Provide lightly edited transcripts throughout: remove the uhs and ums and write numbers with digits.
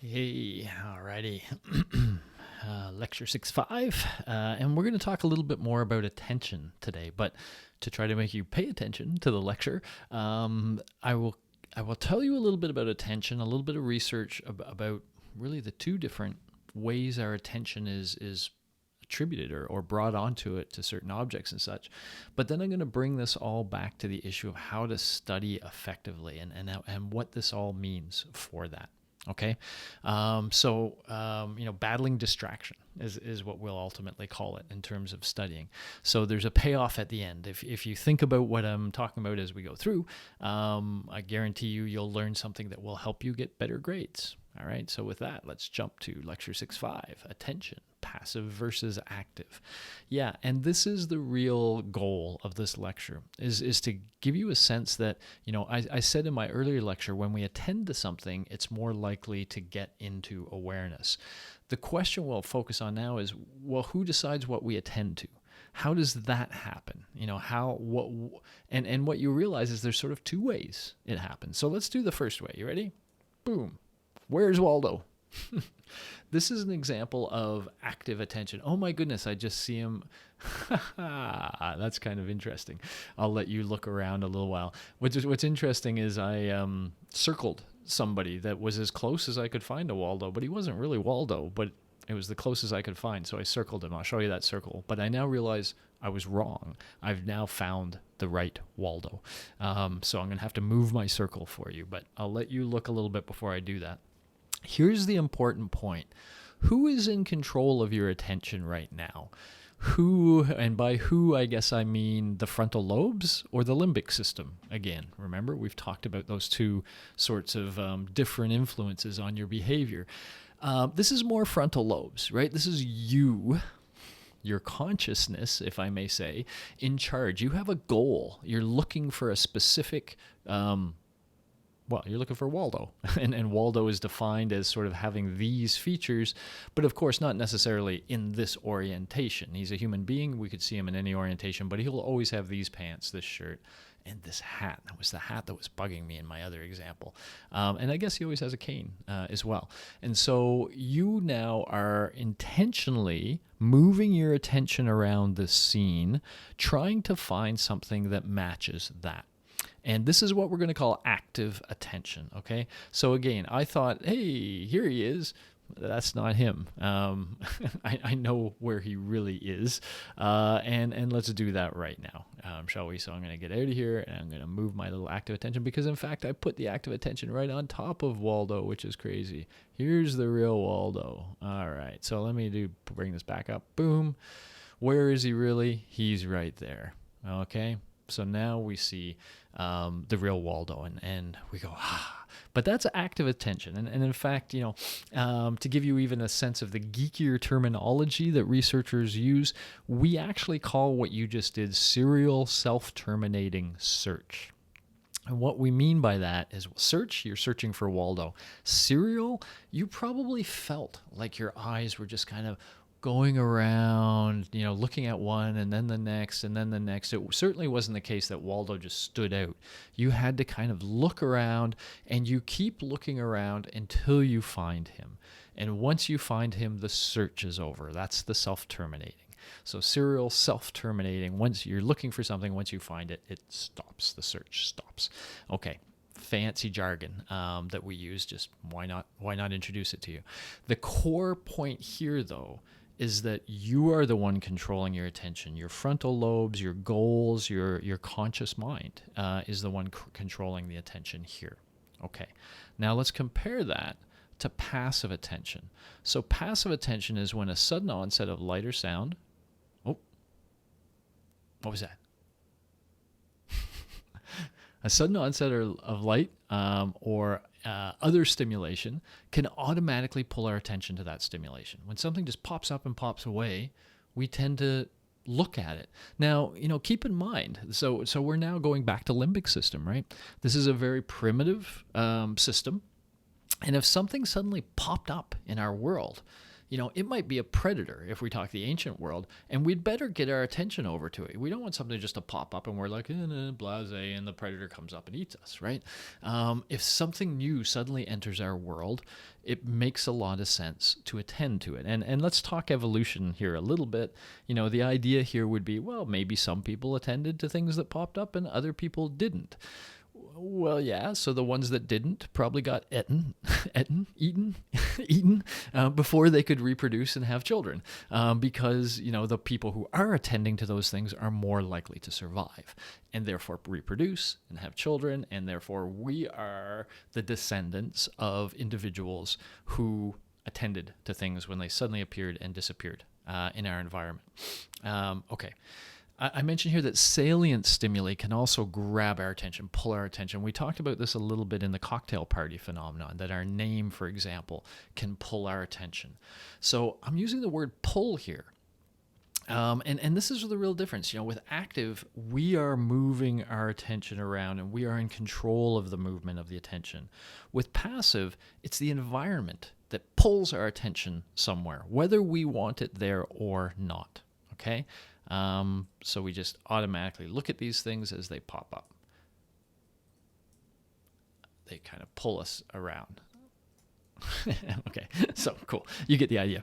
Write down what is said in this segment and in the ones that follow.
Hey, alrighty. Lecture 6.5, and we're going to talk a little bit more about attention today. But to try to make you pay attention to the lecture, I will tell you a little bit about attention, a little bit of research about really the two different ways our attention is attributed or brought onto it to certain objects and such. But then I'm going to bring this all back to the issue of how to study effectively and what this all means for that. Okay, battling distraction is what we'll ultimately call it in terms of studying. So there's a payoff at the end. If you think about what I'm talking about as we go through, I guarantee you'll learn something that will help you get better grades. All right, so with that, let's jump to Lecture 6.5, Attention, Passive versus Active. Yeah, and this is the real goal of this lecture, is to give you a sense that, I said in my earlier lecture, when we attend to something, it's more likely to get into awareness. The question we'll focus on now is, well, who decides what we attend to? How does that happen? And what you realize is there's sort of two ways it happens. So let's do the first way. You ready? Boom. Where's Waldo? This is an example of active attention. Oh my goodness, I just see him. That's kind of interesting. I'll let you look around a little while. What's interesting is I circled somebody that was as close as I could find to Waldo, but he wasn't really Waldo, but it was the closest I could find, so I circled him. I'll show you that circle. But I now realize I was wrong. I've now found the right Waldo. So I'm going to have to move my circle for you, but I'll let you look a little bit before I do that. Here's the important point. Who is in control of your attention right now? Who, and by who, I guess I mean the frontal lobes or the limbic system. Again, remember, we've talked about those two sorts of different influences on your behavior. This is more frontal lobes, right? This is you, your consciousness, if I may say, in charge. You have a goal. You're looking for a specific you're looking for Waldo. And Waldo is defined as sort of having these features, but of course not necessarily in this orientation. He's a human being. We could see him in any orientation, but he'll always have these pants, this shirt, and this hat. That was the hat that was bugging me in my other example. And I guess he always has a cane as well. And so you now are intentionally moving your attention around this scene, trying to find something that matches that. And this is what we're going to call active attention, okay? So again, I thought, hey, here he is. That's not him. I know where he really is. And let's do that right now, shall we? So I'm going to get out of here, and I'm going to move my little active attention, because, in fact, I put the active attention right on top of Waldo, which is crazy. Here's the real Waldo. All right, so let me bring this back up. Boom. Where is he really? He's right there, okay? So now we see the real Waldo, and we go, But that's active attention. And in fact, to give you even a sense of the geekier terminology that researchers use, we actually call what you just did serial self-terminating search. And what we mean by that is search, you're searching for Waldo. Serial, you probably felt like your eyes were just kind of going around, looking at one and then the next and then the next. It certainly wasn't the case that Waldo just stood out. You had to kind of look around, and you keep looking around until you find him. And once you find him, the search is over. That's the self-terminating. So serial self-terminating, once you're looking for something, once you find it, it stops. The search stops. Okay. Fancy jargon that we use. Just why not introduce it to you? The core point here, though, is that you are the one controlling your attention. Your frontal lobes, your goals, your conscious mind is the one controlling the attention here. Okay, now let's compare that to passive attention. So passive attention is when a sudden onset of light or sound. Oh, what was that? A sudden onset of light or other stimulation can automatically pull our attention to that stimulation. When something just pops up and pops away, we tend to look at it. Now, keep in mind, so we're now going back to limbic system, right? This is a very primitive system. And if something suddenly popped up in our world, it might be a predator if we talk the ancient world, and we'd better get our attention over to it. We don't want something just to pop up and we're like, blase, and the predator comes up and eats us, right? If something new suddenly enters our world, it makes a lot of sense to attend to it. And let's talk evolution here a little bit. The idea here would be, well, maybe some people attended to things that popped up and other people didn't. Well, yeah, so the ones that didn't probably got eaten before they could reproduce and have children, because, the people who are attending to those things are more likely to survive and therefore reproduce and have children, and therefore we are the descendants of individuals who attended to things when they suddenly appeared and disappeared in our environment. Okay. I mentioned here that salient stimuli can also grab our attention, pull our attention. We talked about this a little bit in the cocktail party phenomenon, that our name, for example, can pull our attention. So I'm using the word pull here. And this is the real difference. With active, we are moving our attention around and we are in control of the movement of the attention. With passive, it's the environment that pulls our attention somewhere, whether we want it there or not. Okay? So we just automatically look at these things as they pop up. They kind of pull us around. Okay, so cool. You get the idea.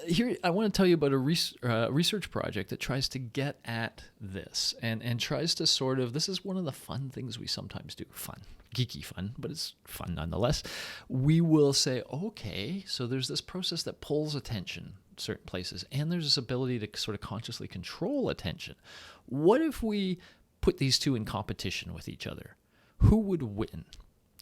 Here, I want to tell you about a research project that tries to get at this and tries to sort of, this is one of the fun things we sometimes do. Fun. Geeky fun, but it's fun nonetheless. We will say, okay, so there's this process that pulls attention certain places, and there's this ability to sort of consciously control attention. What if we put these two in competition with each other? Who would win?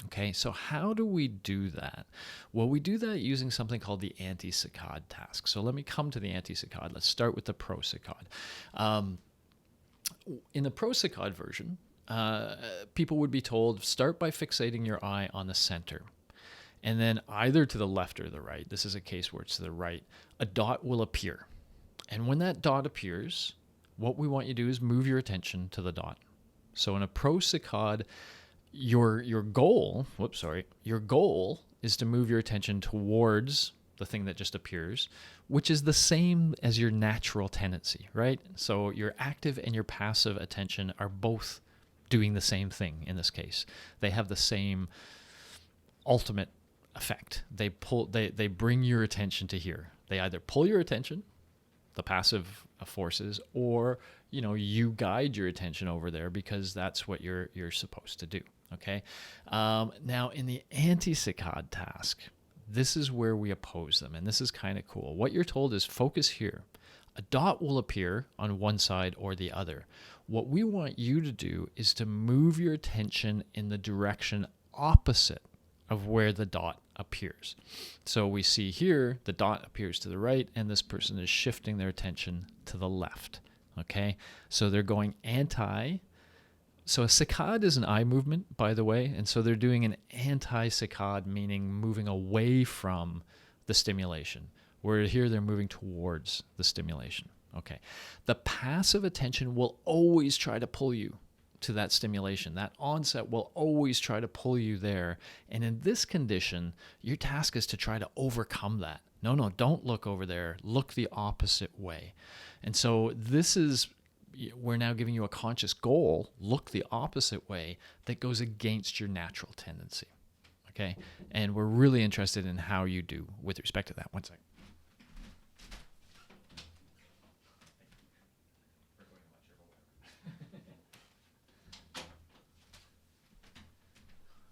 Okay, so how do we do that? Well, we do that using something called the anti-saccade task. So let me come to the anti-saccade. Let's start with the pro-saccade. In the pro-saccade version, people would be told, start by fixating your eye on the center. And then either to the left or the right, this is a case where it's to the right, a dot will appear. And when that dot appears, what we want you to do is move your attention to the dot. So in a pro-saccade, your goal is to move your attention towards the thing that just appears, which is the same as your natural tendency, right? So your active and your passive attention are both doing the same thing in this case. They have the same ultimate effect. They bring your attention to here. They either pull your attention, the passive forces, or you guide your attention over there because that's what you're supposed to do. Okay. Now in the anti-saccade task, this is where we oppose them, and this is kind of cool. What you're told is focus here. A dot will appear on one side or the other. What we want you to do is to move your attention in the direction opposite of where the dot appears. So we see here the dot appears to the right, and this person is shifting their attention to the left. Okay, so they're going anti. So a saccade is an eye movement, by the way, and so they're doing an anti-saccade, meaning moving away from the stimulation, where here they're moving towards the stimulation. Okay, the passive attention will always try to pull you to that stimulation. That onset will always try to pull you there, and in this condition, your task is to try to overcome that. No, don't look over there. Look the opposite way. And so we're now giving you a conscious goal, look the opposite way, that goes against your natural tendency. Okay? And we're really interested in how you do with respect to that. One second.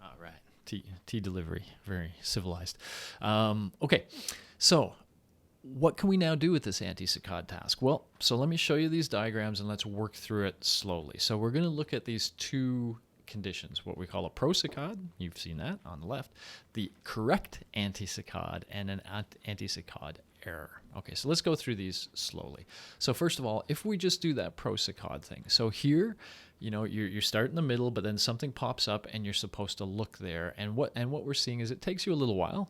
All right. Tea delivery. Very civilized. Okay. So what can we now do with this anti-saccade task? Well, so let me show you these diagrams and let's work through it slowly. So we're going to look at these two conditions, what we call a pro-saccade, you've seen that on the left, the correct anti-saccade, and an anti-saccade error. Okay, so let's go through these slowly. So first of all, if we just do that pro-saccade thing, so here, you start in the middle, but then something pops up and you're supposed to look there, and what we're seeing is it takes you a little while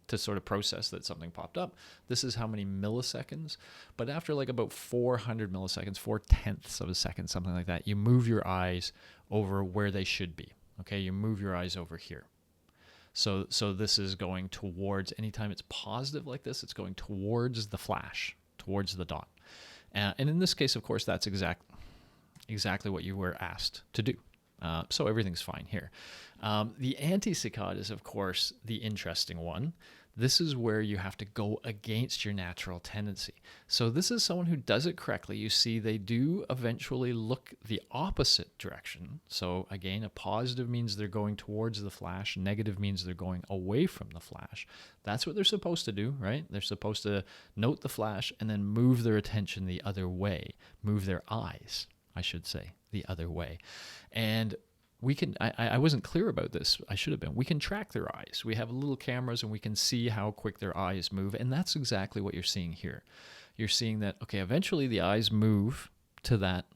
to sort of process that something popped up. This is how many milliseconds, but after like about 400 milliseconds, 4/10 of a second, something like that, you move your eyes over where they should be. Okay, you move your eyes over here. So this is going towards, anytime it's positive like this, it's going towards the flash, towards the dot. And in this case, of course, that's exactly what you were asked to do. So everything's fine here. The anti-saccade is, of course, the interesting one. This is where you have to go against your natural tendency. So this is someone who does it correctly. You see, they do eventually look the opposite direction. So again, a positive means they're going towards the flash. Negative means they're going away from the flash. That's what they're supposed to do, right? They're supposed to note the flash and then move their attention the other way, move their eyes, I should say, the other way. And we can, I wasn't clear about this. I should have been. We can track their eyes. We have little cameras and we can see how quick their eyes move. And that's exactly what you're seeing here. You're seeing that, okay, eventually the eyes move to that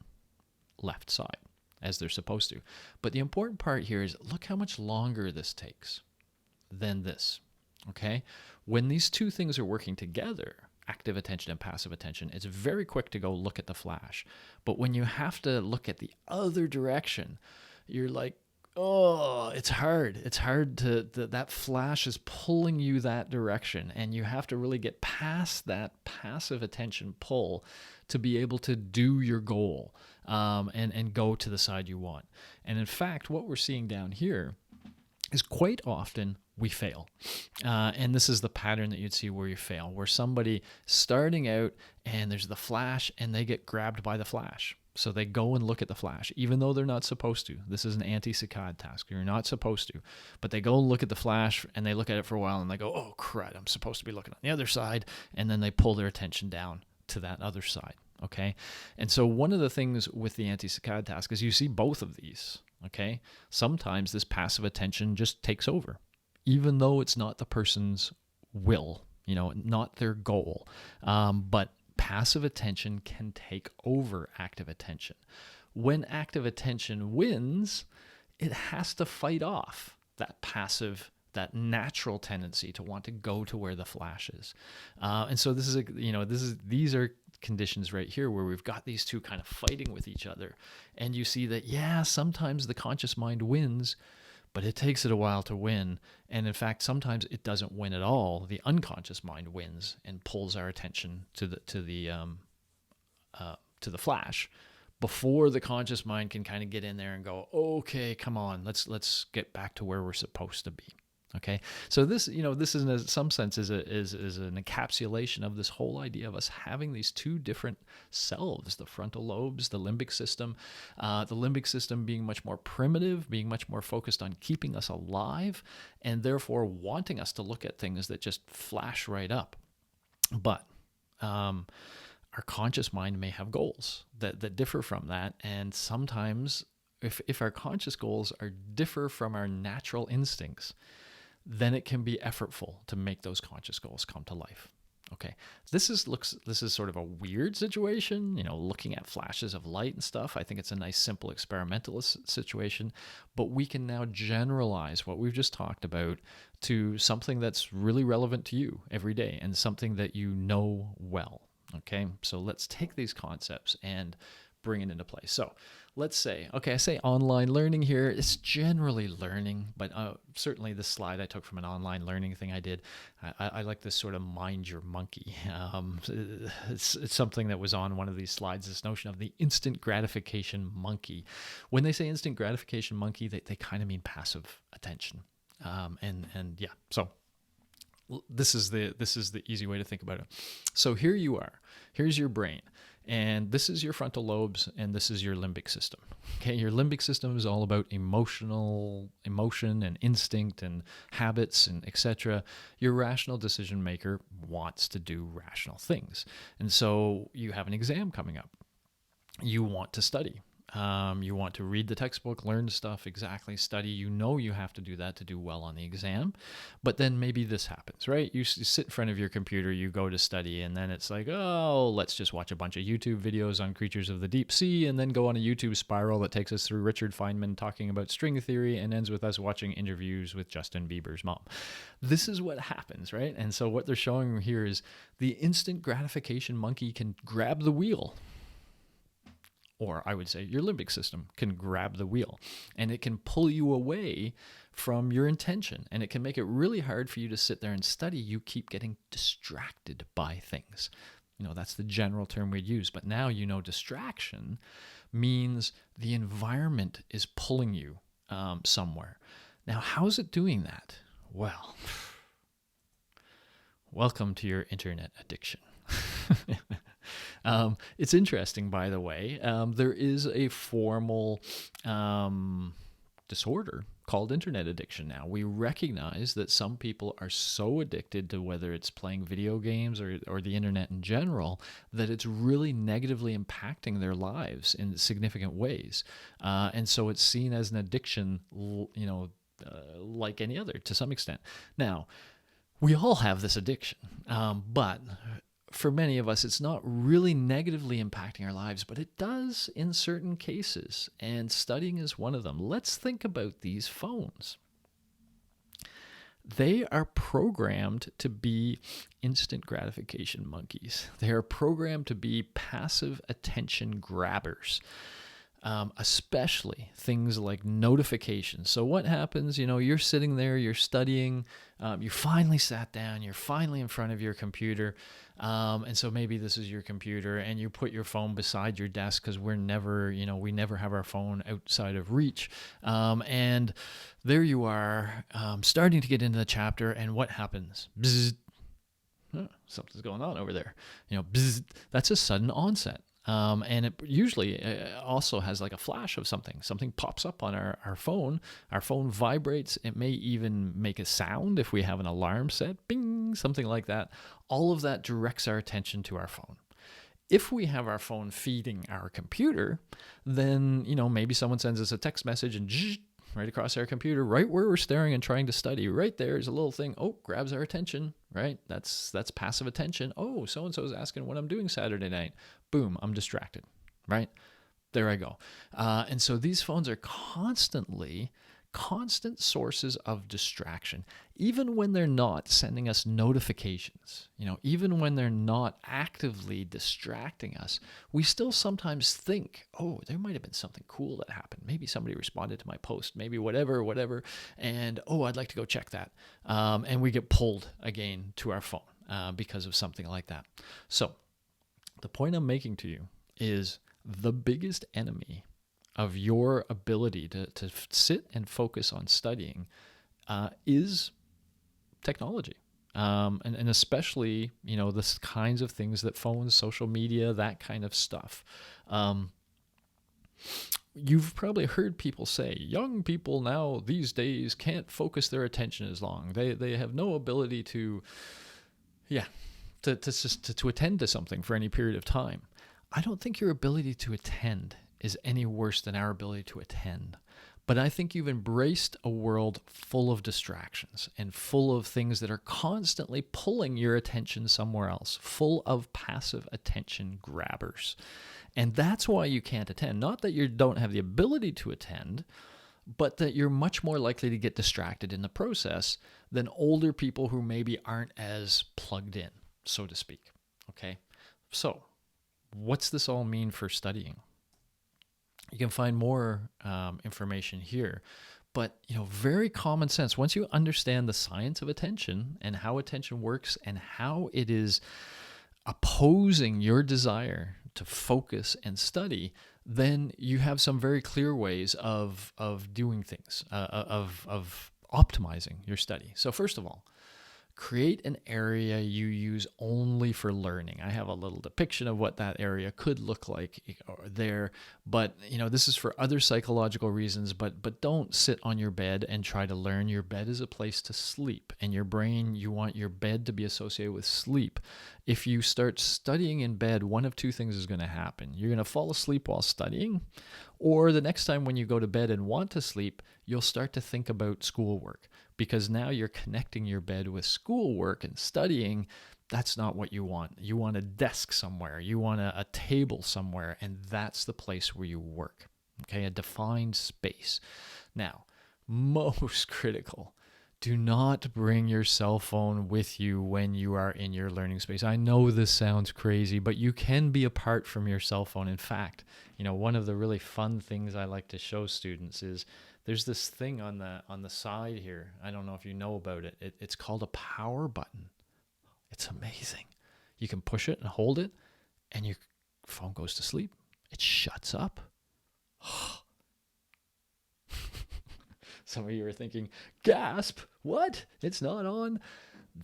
left side as they're supposed to. But the important part here is look how much longer this takes than this, okay? When these two things are working together, active attention and passive attention, it's very quick to go look at the flash. But when you have to look at the other direction, you're like, oh, it's hard. It's hard that flash is pulling you that direction. And you have to really get past that passive attention pull to be able to do your goal and go to the side you want. And in fact, what we're seeing down here is quite often we fail. And this is the pattern that you'd see where you fail, where somebody starting out and there's the flash and they get grabbed by the flash. So they go and look at the flash, even though they're not supposed to. This is an anti-saccade task. You're not supposed to. But they go and look at the flash, and they look at it for a while, and they go, oh, crud, I'm supposed to be looking on the other side. And then they pull their attention down to that other side, okay? And so one of the things with the anti-saccade task is you see both of these, okay? Sometimes this passive attention just takes over, even though it's not the person's will, not their goal. But passive attention can take over active attention. When active attention wins, it has to fight off that passive, that natural tendency to want to go to where the flash is. And so these are conditions right here where we've got these two kind of fighting with each other. And you see that, yeah, sometimes the conscious mind wins, but it takes it a while to win. And in fact, sometimes it doesn't win at all. The unconscious mind wins and pulls our attention to the flash before the conscious mind can kind of get in there and go, okay, come on, let's get back to where we're supposed to be. Okay, so this is in some sense is an encapsulation of this whole idea of us having these two different selves: the frontal lobes, the limbic system. The limbic system being much more primitive, being much more focused on keeping us alive, and therefore wanting us to look at things that just flash right up. But our conscious mind may have goals that differ from that, and sometimes if our conscious goals differ from our natural instincts, then it can be effortful to make those conscious goals come to life. Okay, this is sort of a weird situation, looking at flashes of light and stuff. I think it's a nice, simple experimental situation, but we can now generalize what we've just talked about to something that's really relevant to you every day and something that you know well. Okay, so let's take these concepts and bring it into place. So let's say, okay, I say online learning here. It's generally learning, but certainly this slide I took from an online learning thing I did. I like this sort of mind your monkey. It's something that was on one of these slides, this notion of the instant gratification monkey. When they say instant gratification monkey, they kind of mean passive attention. And yeah, so this is the easy way to think about it. So here you are. Here's your brain. And this is your frontal lobes, and this is your limbic system. Okay, your limbic system is all about emotion and instinct and habits and etc. Your rational decision maker wants to do rational things. And so you have an exam coming up. You want to study. You want to read the textbook, learn stuff, exactly, study. You have to do that to do well on the exam. But then maybe this happens, right? You sit in front of your computer, you go to study, and then it's like, oh, let's just watch a bunch of YouTube videos on creatures of the deep sea, and then go on a YouTube spiral that takes us through Richard Feynman talking about string theory and ends with us watching interviews with Justin Bieber's mom. This is what happens, right? And so what they're showing here is the instant gratification monkey can grab the wheel or I would say your limbic system, can grab the wheel, and it can pull you away from your intention, and it can make it really hard for you to sit there and study. You keep getting distracted by things. That's the general term we'd use. But now distraction means the environment is pulling you somewhere. Now, how's it doing that? Well, welcome to your internet addiction. It's interesting, by the way. There is a formal disorder called internet addiction now. We recognize that some people are so addicted to whether it's playing video games or the internet in general that it's really negatively impacting their lives in significant ways. And so it's seen as an addiction, like any other to some extent. Now, we all have this addiction, but for many of us, it's not really negatively impacting our lives, but it does in certain cases, and studying is one of them. Let's think about these phones. They are programmed to be instant gratification monkeys. They are programmed to be passive attention grabbers. Especially things like notifications. So what happens, you're sitting there, you're studying, you finally sat down, you're finally in front of your computer. And so maybe this is your computer, and you put your phone beside your desk because we never have our phone outside of reach. And there you are, starting to get into the chapter, and what happens? Bzzz. Oh, something's going on over there. Bzzz. That's a sudden onset. And it usually also has like a flash of something. Something pops up on our phone. Our phone vibrates. It may even make a sound if we have an alarm set. Bing, something like that. All of that directs our attention to our phone. If we have our phone feeding our computer, then, maybe someone sends us a text message and right across our computer, right where we're staring and trying to study, right there is a little thing. Oh, grabs our attention, right? That's passive attention. Oh, so-and-so is asking what I'm doing Saturday night. Boom, I'm distracted, right? There I go. And so these phones are constant sources of distraction, even when they're not sending us notifications, even when they're not actively distracting us, we still sometimes think, oh, there might have been something cool that happened. Maybe somebody responded to my post, maybe whatever. And, oh, I'd like to go check that. And we get pulled again to our phone because of something like that. So the point I'm making to you is the biggest enemy of your ability to sit and focus on studying is technology. And especially, the kinds of things that phones, social media, that kind of stuff. You've probably heard people say, young people now these days can't focus their attention as long. They have no ability to attend to something for any period of time. I don't think your ability to attend is any worse than our ability to attend. But I think you've embraced a world full of distractions and full of things that are constantly pulling your attention somewhere else, full of passive attention grabbers. And that's why you can't attend. Not that you don't have the ability to attend, but that you're much more likely to get distracted in the process than older people who maybe aren't as plugged in, so to speak. Okay? So, what's this all mean for studying? You can find more information here, but very common sense. Once you understand the science of attention and how attention works and how it is opposing your desire to focus and study, then you have some very clear ways of doing things, of optimizing your study. So first of all, create an area you use only for learning. I have a little depiction of what that area could look like there, but this is for other psychological reasons, but don't sit on your bed and try to learn. Your bed is a place to sleep, and your brain, you want your bed to be associated with sleep. If you start studying in bed, one of two things is going to happen. You're going to fall asleep while studying, or the next time when you go to bed and want to sleep, you'll start to think about schoolwork. Because now you're connecting your bed with schoolwork and studying. That's not what you want. You want a desk somewhere. You want a table somewhere, and that's the place where you work. Okay, a defined space. Now, most critical Do not bring your cell phone with you when you are in your learning space. I know this sounds crazy, but you can be apart from your cell phone. In fact, one of the really fun things I like to show students is there's this thing on the side here. I don't know if you know about it. It's called a power button. It's amazing. You can push it and hold it, and your phone goes to sleep. It shuts up. Some of you are thinking, gasp, what? It's not on?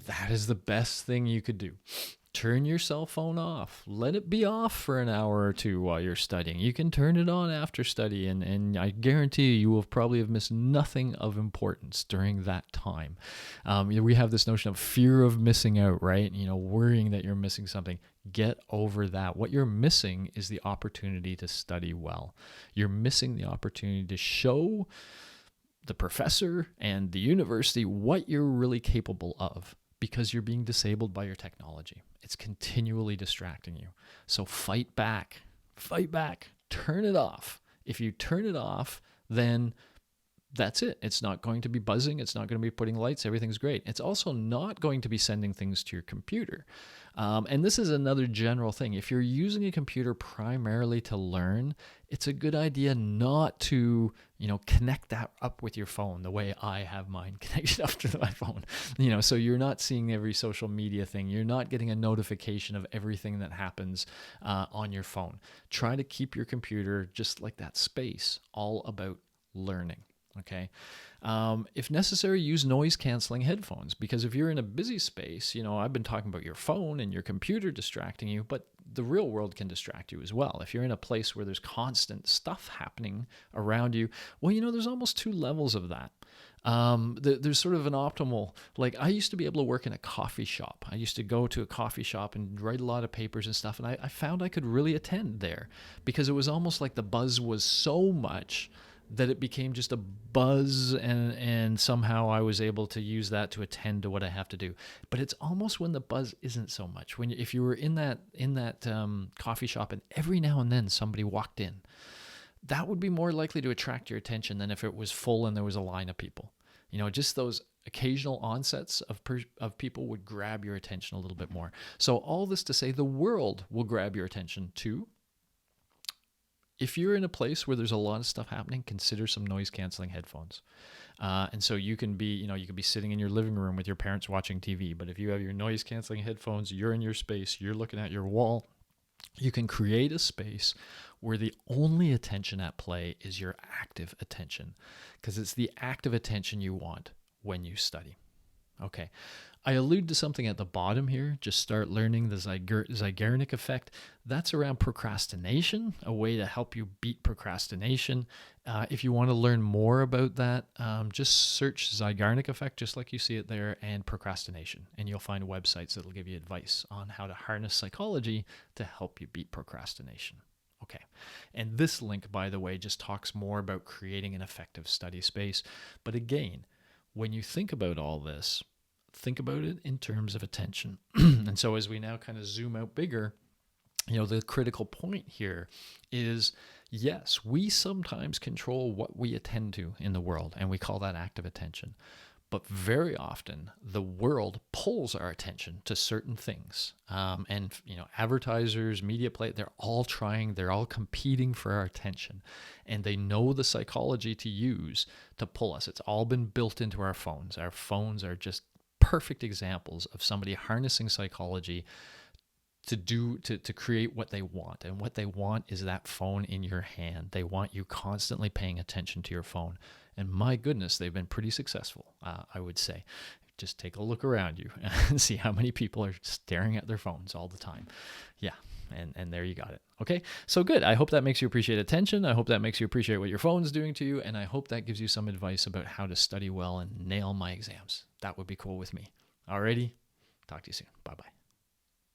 That is the best thing you could do. Turn your cell phone off. Let it be off for an hour or two while you're studying. You can turn it on after study, and I guarantee you will probably have missed nothing of importance during that time. We have this notion of fear of missing out, right? Worrying that you're missing something. Get over that. What you're missing is the opportunity to study well. You're missing the opportunity to show the professor and the university what you're really capable of, because you're being disabled by your technology. It's continually distracting you. So fight back, turn it off. If you turn it off, then that's it. It's not going to be buzzing. It's not going to be putting lights. Everything's great. It's also not going to be sending things to your computer. And this is another general thing. If you're using a computer primarily to learn, it's a good idea not to, connect that up with your phone the way I have mine connected up to my phone. So you're not seeing every social media thing. You're not getting a notification of everything that happens on your phone. Try to keep your computer just like that space, all about learning. Okay. If necessary, use noise canceling headphones, because if you're in a busy space, I've been talking about your phone and your computer distracting you, but the real world can distract you as well. If you're in a place where there's constant stuff happening around you, well, there's almost two levels of that. There's sort of an optimal, like I used to be able to work in a coffee shop. I used to go to a coffee shop and write a lot of papers and stuff. And I found I could really attend there because it was almost like the buzz was so much that it became just a buzz, and somehow I was able to use that to attend to what I have to do. But it's almost when the buzz isn't so much. If you were in that coffee shop and every now and then somebody walked in, that would be more likely to attract your attention than if it was full and there was a line of people. Just those occasional onsets of people would grab your attention a little bit more. So all this to say, the world will grab your attention too. If you're in a place where there's a lot of stuff happening, consider some noise canceling headphones. And so you can be sitting in your living room with your parents watching TV. But if you have your noise canceling headphones, you're in your space, you're looking at your wall, you can create a space where the only attention at play is your active attention, because it's the active attention you want when you study. Okay. I allude to something at the bottom here. Just start learning the Zeigarnik effect. That's around procrastination, a way to help you beat procrastination. If you want to learn more about that, just search Zeigarnik effect, just like you see it there, and procrastination. And you'll find websites that'll give you advice on how to harness psychology to help you beat procrastination. Okay. And this link, by the way, just talks more about creating an effective study space. But again, when you think about all this, think about it in terms of attention. And so as we now kind of zoom out bigger, the critical point here is, yes, we sometimes control what we attend to in the world, and we call that active attention. But very often, the world pulls our attention to certain things. And advertisers, media play, they're all competing for our attention. And they know the psychology to use to pull us. It's all been built into our phones. Our phones are just perfect examples of somebody harnessing psychology to create what they want. And what they want is that phone in your hand. They want you constantly paying attention to your phone. And my goodness, they've been pretty successful, I would say. Just take a look around you and see how many people are staring at their phones all the time. Yeah, and there you got it. Okay, so good. I hope that makes you appreciate attention. I hope that makes you appreciate what your phone's doing to you. And I hope that gives you some advice about how to study well and nail my exams. That would be cool with me. Alrighty, talk to you soon. Bye-bye.